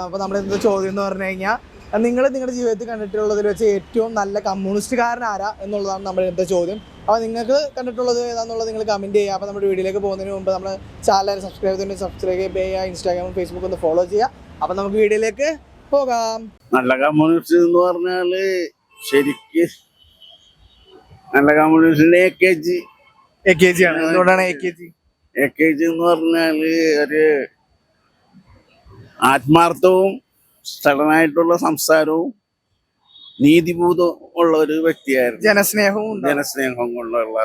അപ്പോൾ നമ്മൾ ഇന്നത്തെ ചോദ്യം എന്ന് പറഞ്ഞു കഴിഞ്ഞാൽ നിങ്ങൾ നിങ്ങളുടെ ജീവിതത്തിൽ കണ്ടിട്ടുള്ളതിൽ വെച്ച് ഏറ്റവും നല്ല കമ്മ്യൂണിസ്റ്റുകാരൻ ആരാ എന്നുള്ളതാണ് നമ്മുടെ ഇന്നത്തെ ചോദ്യം. അപ്പോൾ നിങ്ങൾക്ക് കണ്ടിട്ടുള്ളത് ഏതാണെന്നുള്ളത് നിങ്ങൾ കമൻറ്റ് ചെയ്യുക. അപ്പോൾ നമ്മുടെ വീഡിയോയിലേക്ക് പോകുന്നതിന് മുമ്പ് നമ്മൾ ചാനൽ സബ്സ്ക്രൈബ് ചെയ്യുക, ഇൻസ്റ്റാഗ്രാമും ഫേസ്ബുക്കും ഒന്ന് ഫോളോ ചെയ്യുക. അപ്പോൾ നമുക്ക് വീഡിയോയിലേക്ക് പോകാം. നല്ല കമ്മ്യൂണിസ്റ്റ് എന്ന് പറഞ്ഞാല് ശരിക്ക് നല്ല കമ്മ്യൂണിസ്റ്റിന്റെ AKG ആണ്. എന്തുകൊണ്ടാണ് AKG എന്ന് പറഞ്ഞാല് ഒരു ആത്മാർത്ഥവും സ്ഥലമായിട്ടുള്ള സംസാരവും നീതിബോധവും ഉള്ള ഒരു വ്യക്തിയായിരുന്നു. ജനസ്നേഹവും കൊണ്ടുള്ള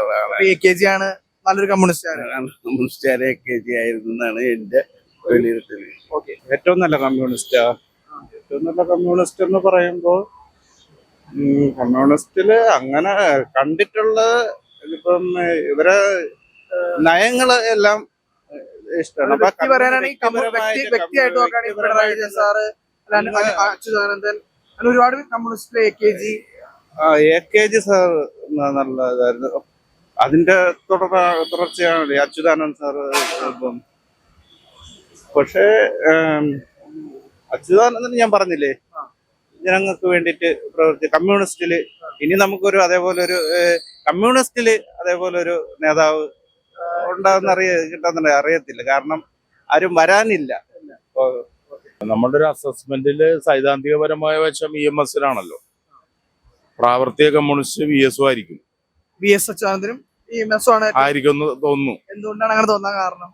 AKG ആണ് നല്ലൊരു കമ്മ്യൂണിസ്റ്റ് AKG ആയിരുന്നു എന്നാണ് എന്റെ വിലയിരുത്തൽ. ഏറ്റവും നല്ല കമ്മ്യൂണിസ്റ്റ് എന്ന് പറയുമ്പോൾ കമ്മ്യൂണിസ്റ്റില് അങ്ങനെ കണ്ടിട്ടുള്ള ഇപ്പം ഇവരെ നയങ്ങള് എല്ലാം ഇഷ്ടമാണ്. ഒരുപാട് കമ്മ്യൂണിസ്റ്റ് AKG സാർ നല്ല ഇതായിരുന്നു. അതിന്റെ തുടർച്ചയാണ് അച്യുതാനന്ദൻ സാറ്. ഇപ്പം പക്ഷേ അച്യുതാനന്ദൻ ഞാൻ പറഞ്ഞില്ലേ, ജനങ്ങൾക്ക് വേണ്ടിയിട്ട് കമ്മ്യൂണിസ്റ്റില് ഇനി നമുക്കൊരു അതേപോലെ ഒരു നേതാവ് കിട്ടാന്നുണ്ടെങ്കിൽ അറിയത്തില്ല. കാരണം ആരും വരാനില്ല. നമ്മുടെ ഒരു അസസ്മെന്റില് സൈദ്ധാന്തികപരമായ വശം EMS-നാണല്ലോ. പ്രാവർത്തിക കമ്മ്യൂണിസ്റ്റ് VS ആയിരിക്കും. അച്യുതാനന്ദനും ആയിരിക്കും തോന്നുന്നു. എന്തുകൊണ്ടാണ് അങ്ങനെ തോന്നാൻ കാരണം?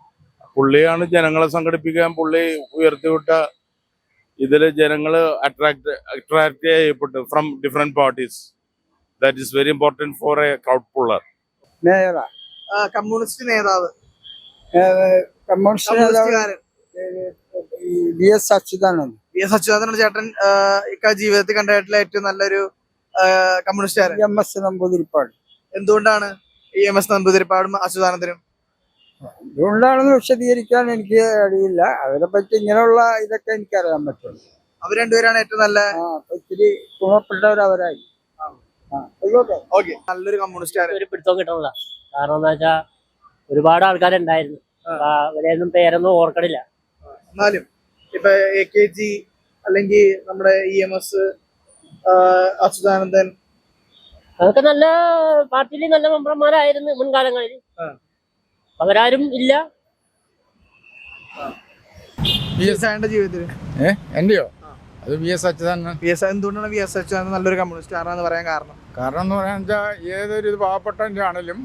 പുള്ളിയാണ് ജനങ്ങളെ സംഘടിപ്പിക്കാൻ പുള്ളി ഉയർത്തിവിട്ട ഇതില് ജനങ്ങള് അട്രാക്ട് ചെയ്യപ്പെട്ടു from different parties. That is very important four A crowd puller. Communist നേതാവ് അച്യുതാനന്ദൻ ചേട്ടൻ ജീവിതത്തിൽ കണ്ടിട്ടുള്ള ഏറ്റവും നല്ലൊരു കമ്മ്യൂണിസ്റ്റുകാരൻ EMS നമ്പൂതിരിപ്പാട്. എന്തുകൊണ്ടാണ് EMS നമ്പൂതിരിപ്പാടും അച്യുതാനന്ദനും? എന്തുകൊണ്ടാണെന്ന് വിശദീകരിക്കാൻ എനിക്ക് അറിയില്ല. അവരെ പറ്റി ഇങ്ങനെയുള്ള ഇതൊക്കെ എനിക്കറിയാൻ പറ്റും. അവർ രണ്ടുപേരാണ് ഏറ്റവും നല്ല ഇത്തിരി ഗുണപ്പെട്ടവരവരായി. നല്ലൊരു കമ്മ്യൂണിസ്റ്റ് ഒരു പിടുത്തം കിട്ടണില്ല. കാരണം എന്താ വെച്ചാ ഒരുപാട് ആൾക്കാരുണ്ടായിരുന്നു. അവരെയൊന്നും പേരൊന്നും ഓർക്കണില്ല. എന്നാലും ഇപ്പൊ AKG അല്ലെങ്കിൽ നമ്മുടെ EMS, അച്യുതാനന്ദൻ അതൊക്കെ നല്ല പാർട്ടിയിൽ നല്ല മെമ്പർമാരായിരുന്നു മുൻകാലങ്ങളിൽ. അവരാരും ഇല്ല. ജീവിതത്തിൽ എന്റെയോ അത് VS അച്യുതാനന്ദൻ. എന്തുകൊണ്ടാണ് VS അച്യുതാനന്ദൻ നല്ലൊരു കമ്മ്യൂണിസ്റ്റ് ആണെന്ന് പറയാൻ കാരണം? കാരണം എന്ന് പറയാൻ വെച്ചാൽ ഏതൊരു പാവപ്പെട്ടവൻ്റെ ആണെങ്കിലും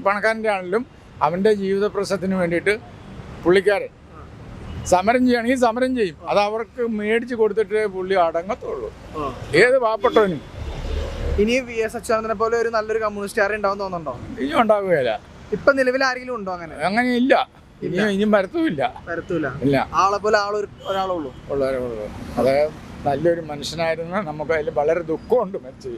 പണക്കാരൻ്റെ ആണെങ്കിലും അവൻ്റെ ജീവിത പ്രശ്നത്തിന് വേണ്ടിയിട്ട് പുള്ളിക്കാരൻ സമരം ചെയ്യുകയാണെങ്കിൽ സമരം ചെയ്യും. അത് അവർക്ക് മേടിച്ച് കൊടുത്തിട്ട് പുള്ളി അടങ്ങത്തുള്ളൂ. ഏത് പാവപ്പെട്ടവനും. ഇനി VS അച്യുതാനന്ദനെ പോലെ ഒരു നല്ലൊരു കമ്മ്യൂണിസ്റ്റ് ഉണ്ടാവും തോന്നുന്നുണ്ടോ? ഇനിയും ഉണ്ടാവുകയില്ല. ഇപ്പൊ നിലവിൽ ആരെങ്കിലും ഉണ്ടോ അങ്ങനെ? അങ്ങനെ ഇല്ല. ഇനിയും വരത്തുമില്ല. ഇല്ല. ആളെ പോലെ ഒരാളുള്ളൂ. അത് നല്ലൊരു മനുഷ്യനായിരുന്നു. നമുക്ക് അതിൽ വളരെ ദുഃഖമുണ്ട് മരിച്ചു.